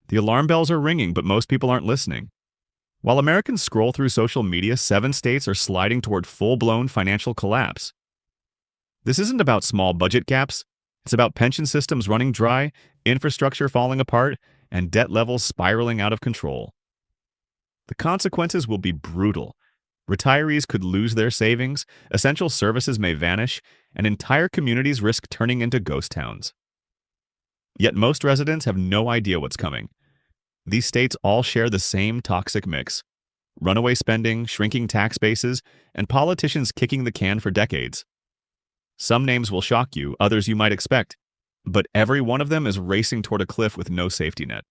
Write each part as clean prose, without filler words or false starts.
The alarm bells are ringing, but most people aren't listening. While Americans scroll through social media, 7 states are sliding toward full-blown financial collapse. This isn't about small budget gaps. It's about pension systems running dry, infrastructure falling apart, and debt levels spiraling out of control. The consequences will be brutal. Retirees could lose their savings, essential services may vanish, and entire communities risk turning into ghost towns. Yet most residents have no idea what's coming. These states all share the same toxic mix: runaway spending, shrinking tax bases, and politicians kicking the can for decades. Some names will shock you, others you might expect, but every one of them is racing toward a cliff with no safety net.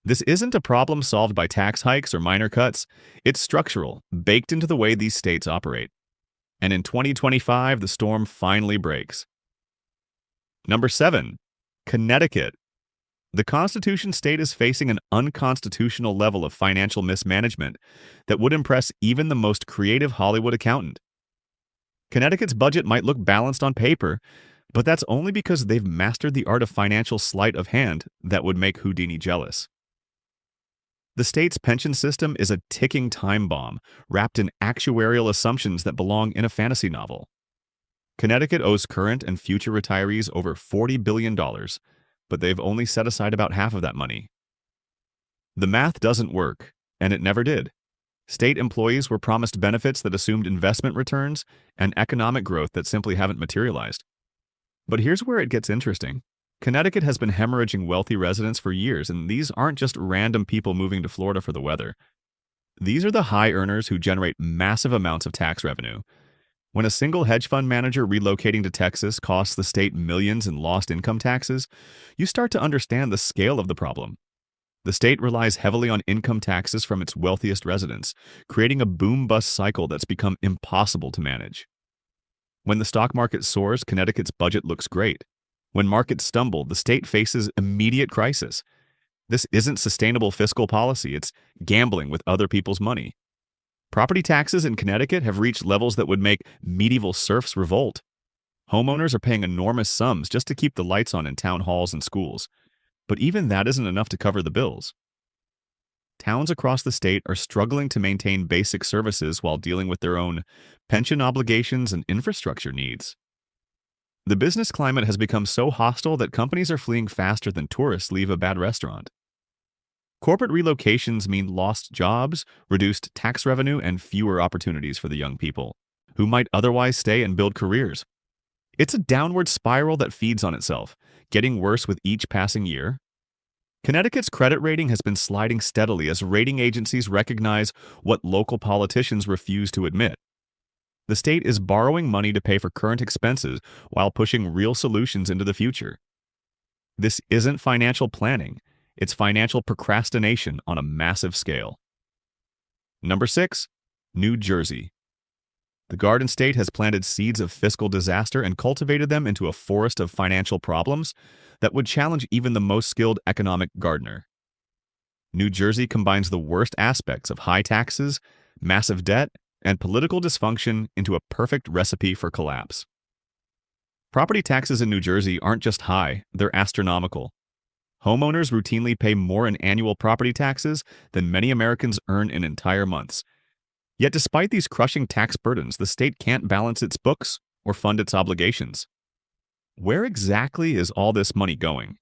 This isn't a problem solved by tax hikes or minor cuts. It's structural, baked into the way these states operate. And in 2025, the storm finally breaks. Number 7. Connecticut. The Constitution state is facing an unconstitutional level of financial mismanagement that would impress even the most creative Hollywood accountant. Connecticut's budget might look balanced on paper, but that's only because they've mastered the art of financial sleight of hand that would make Houdini jealous. The state's pension system is a ticking time bomb, wrapped in actuarial assumptions that belong in a fantasy novel. Connecticut owes current and future retirees over $40 billion, but they've only set aside about half of that money. The math doesn't work, and it never did. State employees were promised benefits that assumed investment returns and economic growth that simply haven't materialized. But here's where it gets interesting. Connecticut has been hemorrhaging wealthy residents for years, and these aren't just random people moving to Florida for the weather. These are the high earners who generate massive amounts of tax revenue. When a single hedge fund manager relocating to Texas costs the state millions in lost income taxes, you start to understand the scale of the problem. The state relies heavily on income taxes from its wealthiest residents, creating a boom-bust cycle that's become impossible to manage. When the stock market soars, Connecticut's budget looks great. When markets stumble, the state faces immediate crisis. This isn't sustainable fiscal policy, it's gambling with other people's money. Property taxes in Connecticut have reached levels that would make medieval serfs revolt. Homeowners are paying enormous sums just to keep the lights on in town halls and schools. But even that isn't enough to cover the bills. Towns across the state are struggling to maintain basic services while dealing with their own pension obligations and infrastructure needs. The business climate has become so hostile that companies are fleeing faster than tourists leave a bad restaurant. Corporate relocations mean lost jobs, reduced tax revenue, and fewer opportunities for the young people, who might otherwise stay and build careers. It's a downward spiral that feeds on itself, getting worse with each passing year. Connecticut's credit rating has been sliding steadily as rating agencies recognize what local politicians refuse to admit. The state is borrowing money to pay for current expenses while pushing real solutions into the future. This isn't financial planning, it's financial procrastination on a massive scale. Number 6. New Jersey. The Garden State has planted seeds of fiscal disaster and cultivated them into a forest of financial problems that would challenge even the most skilled economic gardener. New Jersey combines the worst aspects of high taxes, massive debt, and political dysfunction into a perfect recipe for collapse. Property taxes in New Jersey aren't just high, they're astronomical. Homeowners routinely pay more in annual property taxes than many Americans earn in entire months. Yet despite these crushing tax burdens, the state can't balance its books or fund its obligations. Where exactly is all this money going?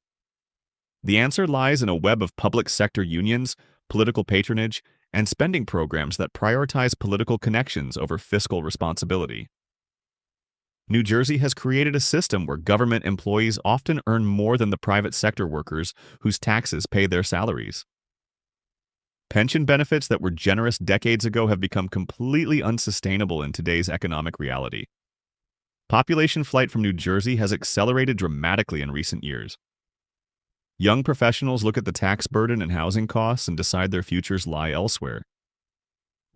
The answer lies in a web of public sector unions, political patronage, and spending programs that prioritize political connections over fiscal responsibility. New Jersey has created a system where government employees often earn more than the private sector workers whose taxes pay their salaries. Pension benefits that were generous decades ago have become completely unsustainable in today's economic reality. Population flight from New Jersey has accelerated dramatically in recent years. Young professionals look at the tax burden and housing costs and decide their futures lie elsewhere.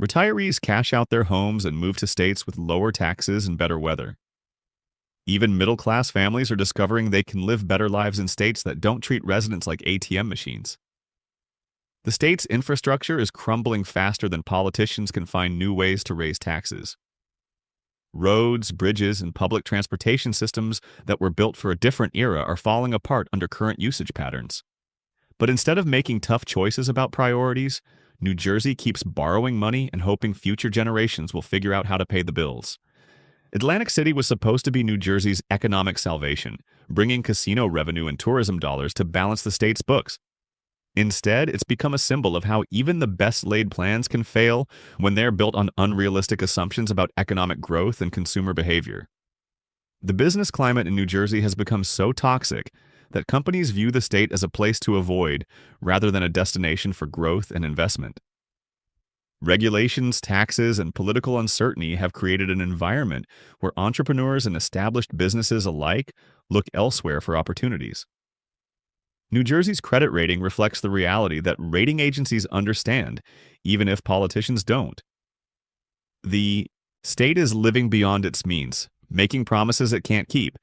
Retirees cash out their homes and move to states with lower taxes and better weather. Even middle-class families are discovering they can live better lives in states that don't treat residents like ATM machines. The state's infrastructure is crumbling faster than politicians can find new ways to raise taxes. Roads, bridges, and public transportation systems that were built for a different era are falling apart under current usage patterns. But instead of making tough choices about priorities, New Jersey keeps borrowing money and hoping future generations will figure out how to pay the bills. Atlantic City was supposed to be New Jersey's economic salvation, bringing casino revenue and tourism dollars to balance the state's books. Instead, it's become a symbol of how even the best-laid plans can fail when they're built on unrealistic assumptions about economic growth and consumer behavior. The business climate in New Jersey has become so toxic that companies view the state as a place to avoid rather than a destination for growth and investment. Regulations, taxes, and political uncertainty have created an environment where entrepreneurs and established businesses alike look elsewhere for opportunities. New Jersey's credit rating reflects the reality that rating agencies understand, even if politicians don't. The state is living beyond its means, making promises it can't keep,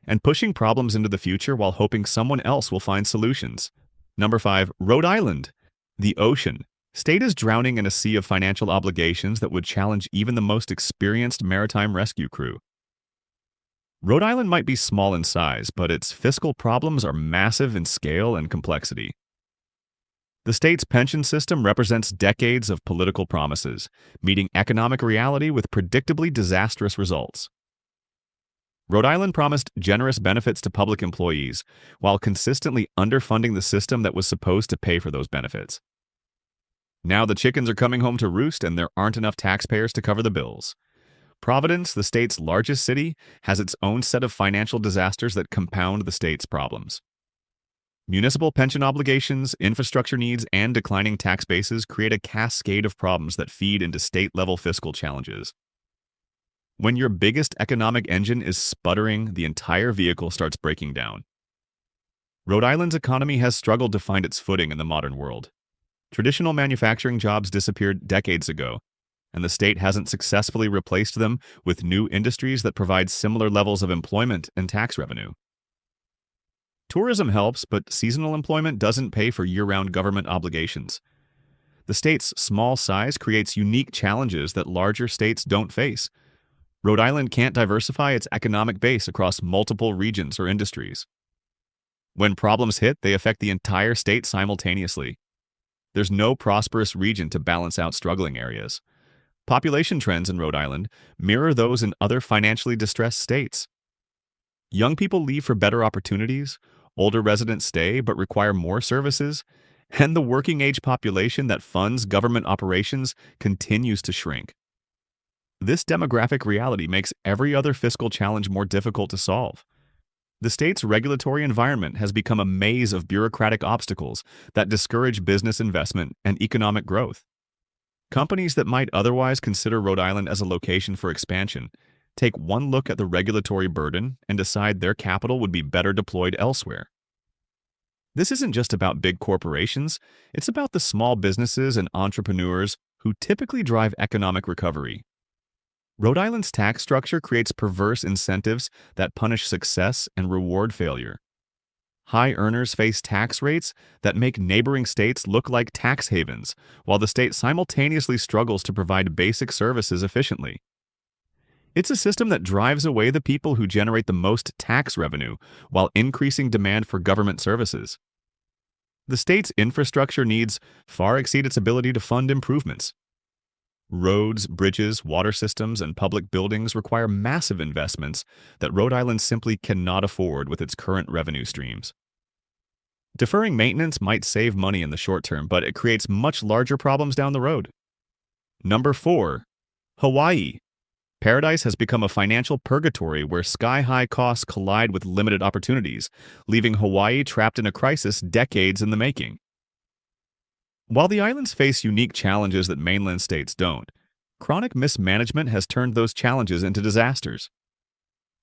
and pushing problems into the future while hoping someone else will find solutions. Number 5, Rhode Island. The ocean. State is drowning in a sea of financial obligations that would challenge even the most experienced maritime rescue crew. Rhode Island might be small in size, but its fiscal problems are massive in scale and complexity. The state's pension system represents decades of political promises, meeting economic reality with predictably disastrous results. Rhode Island promised generous benefits to public employees, while consistently underfunding the system that was supposed to pay for those benefits. Now the chickens are coming home to roost and there aren't enough taxpayers to cover the bills. Providence, the state's largest city, has its own set of financial disasters that compound the state's problems. Municipal pension obligations, infrastructure needs, and declining tax bases create a cascade of problems that feed into state-level fiscal challenges. When your biggest economic engine is sputtering, the entire vehicle starts breaking down. Rhode Island's economy has struggled to find its footing in the modern world. Traditional manufacturing jobs disappeared decades ago, and the state hasn't successfully replaced them with new industries that provide similar levels of employment and tax revenue. Tourism helps, but seasonal employment doesn't pay for year-round government obligations. The state's small size creates unique challenges that larger states don't face. Rhode Island can't diversify its economic base across multiple regions or industries. When problems hit, they affect the entire state simultaneously. There's no prosperous region to balance out struggling areas. Population trends in Rhode Island mirror those in other financially distressed states. Young people leave for better opportunities, older residents stay but require more services, and the working-age population that funds government operations continues to shrink. This demographic reality makes every other fiscal challenge more difficult to solve. The state's regulatory environment has become a maze of bureaucratic obstacles that discourage business investment and economic growth. Companies that might otherwise consider Rhode Island as a location for expansion take one look at the regulatory burden and decide their capital would be better deployed elsewhere. This isn't just about big corporations, it's about the small businesses and entrepreneurs who typically drive economic recovery. Rhode Island's tax structure creates perverse incentives that punish success and reward failure. High earners face tax rates that make neighboring states look like tax havens, while the state simultaneously struggles to provide basic services efficiently. It's a system that drives away the people who generate the most tax revenue while increasing demand for government services. The state's infrastructure needs far exceed its ability to fund improvements. Roads, bridges, water systems, and public buildings require massive investments that Rhode Island simply cannot afford with its current revenue streams. Deferring maintenance might save money in the short term, but it creates much larger problems down the road. Number 4. Hawaii. Paradise has become a financial purgatory where sky-high costs collide with limited opportunities, leaving Hawaii trapped in a crisis decades in the making. While the islands face unique challenges that mainland states don't, chronic mismanagement has turned those challenges into disasters.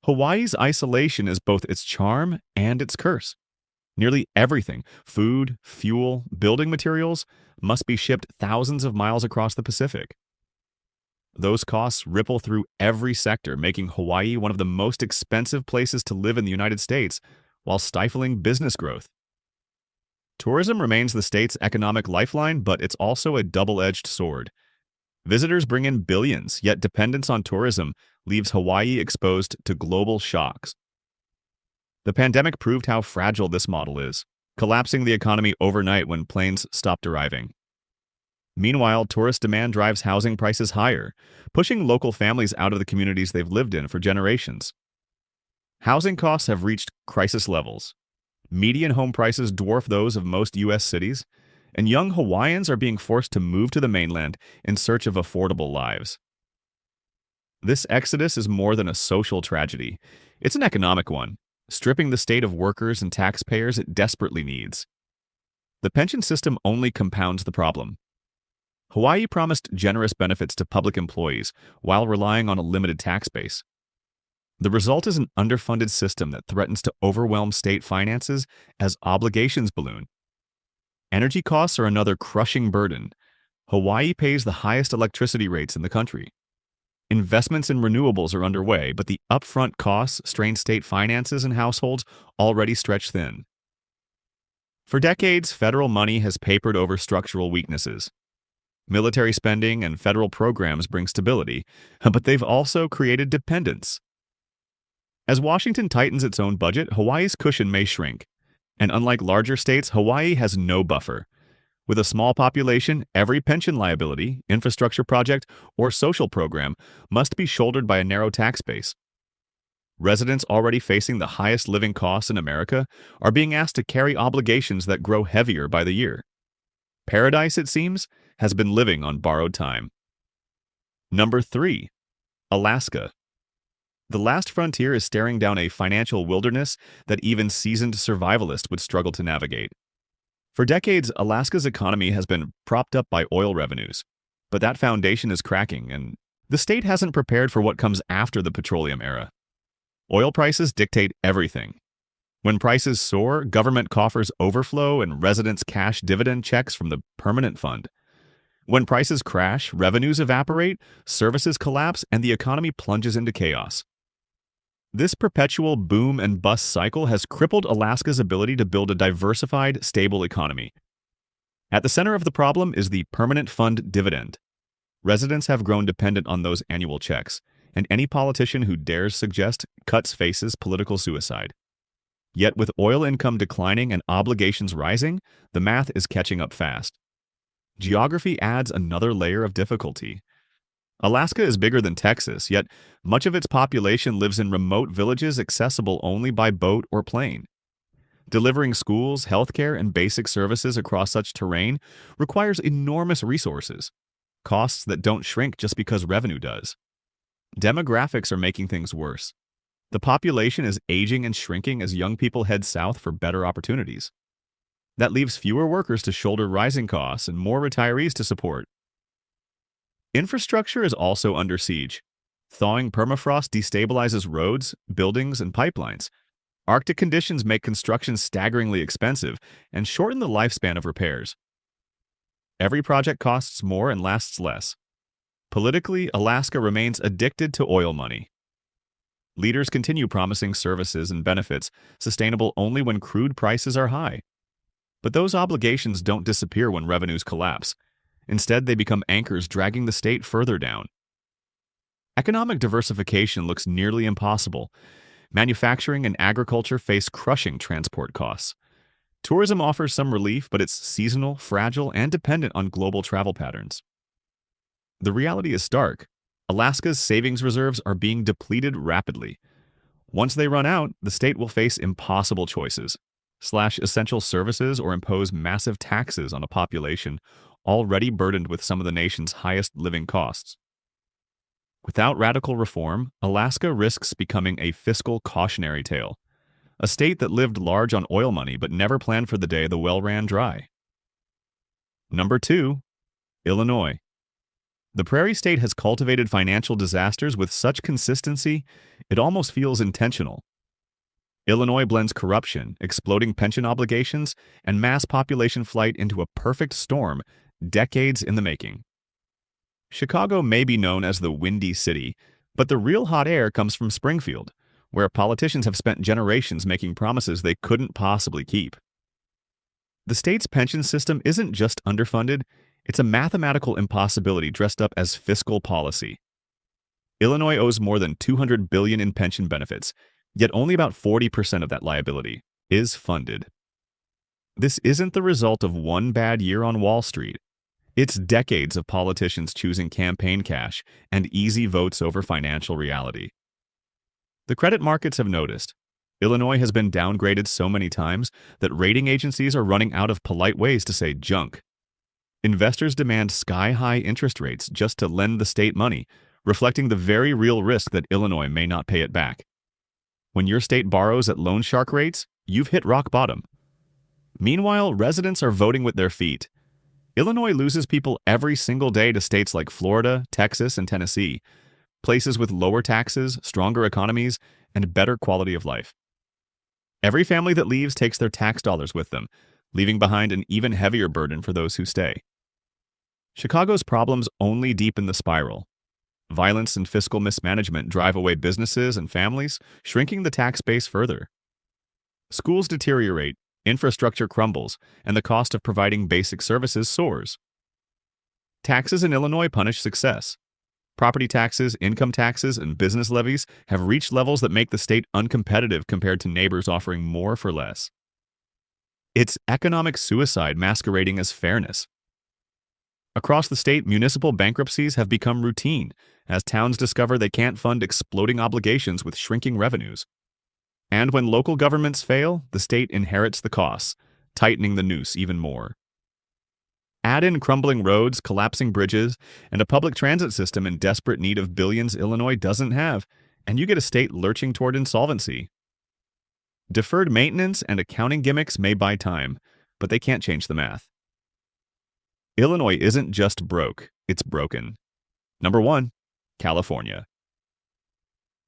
Hawaii's isolation is both its charm and its curse. Nearly everything, food, fuel, building materials, must be shipped thousands of miles across the Pacific. Those costs ripple through every sector, making Hawaii one of the most expensive places to live in the United States, while stifling business growth. Tourism remains the state's economic lifeline, but it's also a double-edged sword. Visitors bring in billions, yet dependence on tourism leaves Hawaii exposed to global shocks. The pandemic proved how fragile this model is. collapsing the economy overnight when planes stopped arriving. Meanwhile, tourist demand drives housing prices higher, pushing local families out of the communities they've lived in for generations. Housing costs have reached crisis levels. Median home prices dwarf those of most U.S. cities, and young Hawaiians are being forced to move to the mainland in search of affordable lives. This exodus is more than a social tragedy. It's an economic one, stripping the state of workers and taxpayers it desperately needs. The pension system only compounds the problem. Hawaii promised generous benefits to public employees while relying on a limited tax base. The result is an underfunded system that threatens to overwhelm state finances as obligations balloon. Energy costs are another crushing burden. Hawaii pays the highest electricity rates in the country. Investments in renewables are underway, but the upfront costs strain state finances and households already stretched thin. For decades, federal money has papered over structural weaknesses. Military spending and federal programs bring stability, but they've also created dependence. As Washington tightens its own budget, Hawaii's cushion may shrink. And unlike larger states, Hawaii has no buffer. With a small population, every pension liability, infrastructure project, or social program must be shouldered by a narrow tax base. Residents already facing the highest living costs in America are being asked to carry obligations that grow heavier by the year. Paradise, it seems, has been living on borrowed time. Number 3. Alaska. The last frontier is staring down a financial wilderness that even seasoned survivalists would struggle to navigate. For decades, Alaska's economy has been propped up by oil revenues, but that foundation is cracking, and the state hasn't prepared for what comes after the petroleum era. Oil prices dictate everything. When prices soar, government coffers overflow and residents cash dividend checks from the permanent fund. When prices crash, revenues evaporate, services collapse, and the economy plunges into chaos. This perpetual boom and bust cycle has crippled Alaska's ability to build a diversified, stable economy. At the center of the problem is the permanent fund dividend. Residents have grown dependent on those annual checks, and any politician who dares suggest cuts faces political suicide. Yet with oil income declining and obligations rising, the math is catching up fast. Geography adds another layer of difficulty. Alaska is bigger than Texas, yet much of its population lives in remote villages accessible only by boat or plane. Delivering schools, healthcare, and basic services across such terrain requires enormous resources, costs that don't shrink just because revenue does. Demographics are making things worse. The population is aging and shrinking as young people head south for better opportunities. That leaves fewer workers to shoulder rising costs and more retirees to support. Infrastructure is also under siege. Thawing permafrost destabilizes roads, buildings, and pipelines. Arctic conditions make construction staggeringly expensive and shorten the lifespan of repairs. Every project costs more and lasts less. Politically, Alaska remains addicted to oil money. Leaders continue promising services and benefits sustainable only when crude prices are high. But those obligations don't disappear when revenues collapse. Instead, they become anchors dragging the state further down. Economic diversification looks nearly impossible. Manufacturing and agriculture face crushing transport costs. Tourism offers some relief, but it's seasonal, fragile, and dependent on global travel patterns. The reality is stark. Alaska's savings reserves are being depleted rapidly. Once they run out, the state will face impossible choices: slash essential services or impose massive taxes on a population already burdened with some of the nation's highest living costs. Without radical reform, Alaska risks becoming a fiscal cautionary tale, a state that lived large on oil money but never planned for the day the well ran dry. Number 2. Illinois. The Prairie State has cultivated financial disasters with such consistency, it almost feels intentional. Illinois blends corruption, exploding pension obligations, and mass population flight into a perfect storm, decades in the making. Chicago may be known as the Windy City, but the real hot air comes from Springfield, where politicians have spent generations making promises they couldn't possibly keep. The state's pension system isn't just underfunded, it's a mathematical impossibility dressed up as fiscal policy. Illinois owes more than $200 billion in pension benefits, yet only about 40% of that liability is funded. This isn't the result of one bad year on Wall Street. It's decades of politicians choosing campaign cash and easy votes over financial reality. The credit markets have noticed. Illinois has been downgraded so many times that rating agencies are running out of polite ways to say junk. Investors demand sky-high interest rates just to lend the state money, reflecting the very real risk that Illinois may not pay it back. When your state borrows at loan shark rates, you've hit rock bottom. Meanwhile, residents are voting with their feet. Illinois loses people every single day to states like Florida, Texas, and Tennessee, places with lower taxes, stronger economies, and better quality of life. Every family that leaves takes their tax dollars with them, leaving behind an even heavier burden for those who stay. Chicago's problems only deepen the spiral. Violence and fiscal mismanagement drive away businesses and families, shrinking the tax base further. Schools deteriorate, infrastructure crumbles, and the cost of providing basic services soars. Taxes in Illinois punish success. Property taxes, income taxes, and business levies have reached levels that make the state uncompetitive compared to neighbors offering more for less. It's economic suicide masquerading as fairness. Across the state, municipal bankruptcies have become routine as towns discover they can't fund exploding obligations with shrinking revenues. And when local governments fail, the state inherits the costs, tightening the noose even more. Add in crumbling roads, collapsing bridges, and a public transit system in desperate need of billions Illinois doesn't have, and you get a state lurching toward insolvency. Deferred maintenance and accounting gimmicks may buy time, but they can't change the math. Illinois isn't just broke, it's broken. Number 1, California.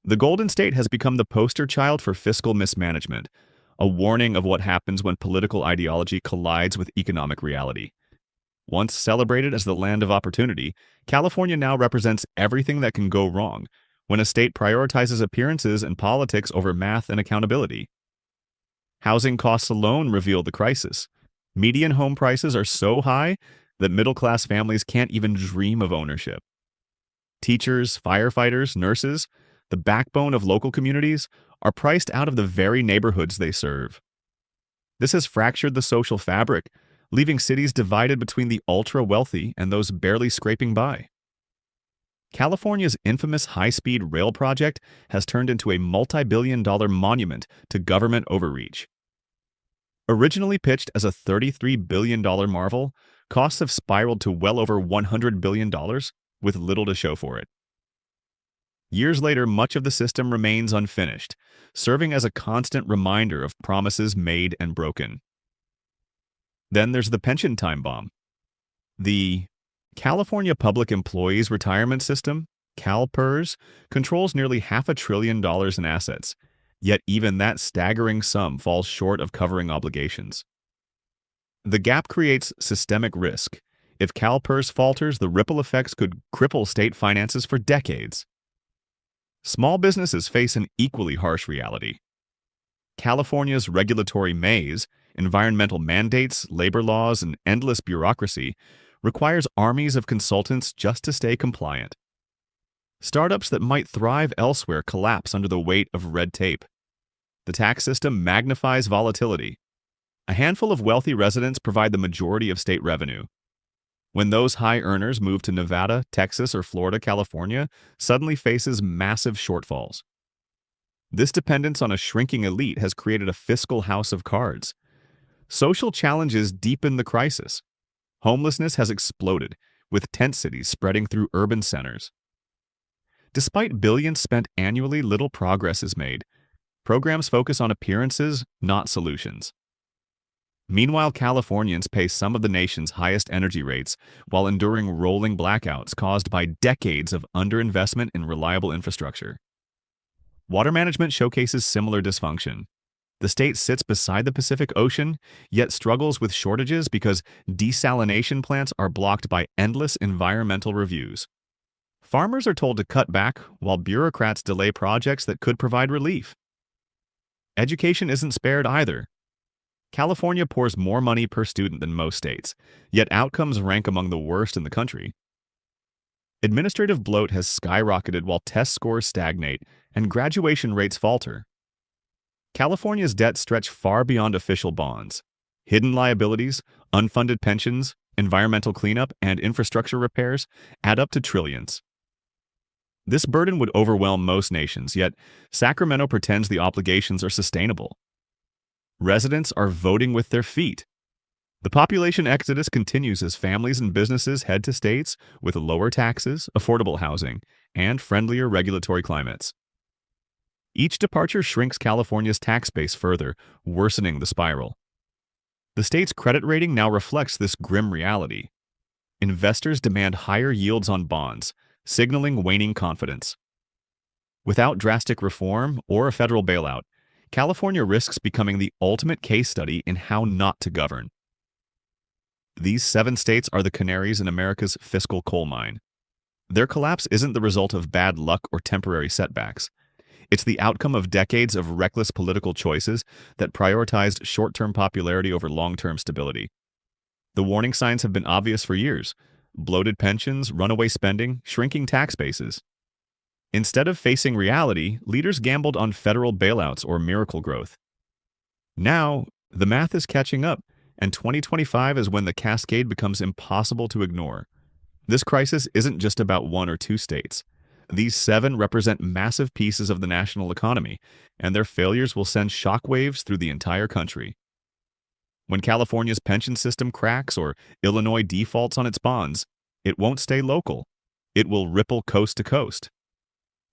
The Golden State has become the poster child for fiscal mismanagement, a warning of what happens when political ideology collides with economic reality. Once celebrated as the land of opportunity, California now represents everything that can go wrong when a state prioritizes appearances and politics over math and accountability. Housing costs alone reveal the crisis. Median home prices are so high that middle-class families can't even dream of ownership. Teachers, firefighters, nurses, the backbone of local communities, are priced out of the very neighborhoods they serve. This has fractured the social fabric, leaving cities divided between the ultra-wealthy and those barely scraping by. California's infamous high-speed rail project has turned into a multi-billion-dollar monument to government overreach. Originally pitched as a $33 billion marvel, costs have spiraled to well over $100 billion, with little to show for it. Years later, much of the system remains unfinished, serving as a constant reminder of promises made and broken. Then there's the pension time bomb. The California Public Employees Retirement System, CalPERS, controls nearly $500 billion in assets, yet even that staggering sum falls short of covering obligations. The gap creates systemic risk. If CalPERS falters, the ripple effects could cripple state finances for decades. Small businesses face an equally harsh reality. California's regulatory maze, environmental mandates, labor laws, and endless bureaucracy requires armies of consultants just to stay compliant. Startups that might thrive elsewhere collapse under the weight of red tape. The tax system magnifies volatility. A handful of wealthy residents provide the majority of state revenue. When those high earners move to Nevada, Texas, or Florida, California suddenly faces massive shortfalls. This dependence on a shrinking elite has created a fiscal house of cards. Social challenges deepen the crisis. Homelessness has exploded, with tent cities spreading through urban centers. Despite billions spent annually, little progress is made. Programs focus on appearances, not solutions. Meanwhile, Californians pay some of the nation's highest energy rates while enduring rolling blackouts caused by decades of underinvestment in reliable infrastructure. Water management showcases similar dysfunction. The state sits beside the Pacific Ocean, yet struggles with shortages because desalination plants are blocked by endless environmental reviews. Farmers are told to cut back while bureaucrats delay projects that could provide relief. Education isn't spared either. California pours more money per student than most states, yet outcomes rank among the worst in the country. Administrative bloat has skyrocketed while test scores stagnate and graduation rates falter. California's debts stretch far beyond official bonds. Hidden liabilities, unfunded pensions, environmental cleanup, and infrastructure repairs add up to trillions. This burden would overwhelm most nations, yet Sacramento pretends the obligations are sustainable. Residents are voting with their feet. The population exodus continues as families and businesses head to states with lower taxes, affordable housing, and friendlier regulatory climates. Each departure shrinks California's tax base further, worsening the spiral. The state's credit rating now reflects this grim reality. Investors demand higher yields on bonds, signaling waning confidence. Without drastic reform or a federal bailout, California risks becoming the ultimate case study in how not to govern. These 7 states are the canaries in America's fiscal coal mine. Their collapse isn't the result of bad luck or temporary setbacks. It's the outcome of decades of reckless political choices that prioritized short-term popularity over long-term stability. The warning signs have been obvious for years: bloated pensions, runaway spending, shrinking tax bases. Instead of facing reality, leaders gambled on federal bailouts or miracle growth. Now, the math is catching up, and 2025 is when the cascade becomes impossible to ignore. This crisis isn't just about 1 or 2 states. These 7 represent massive pieces of the national economy, and their failures will send shockwaves through the entire country. When California's pension system cracks or Illinois defaults on its bonds, it won't stay local. It will ripple coast to coast.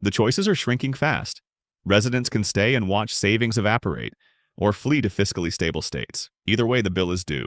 The choices are shrinking fast. Residents can stay and watch savings evaporate, or flee to fiscally stable states. Either way, the bill is due.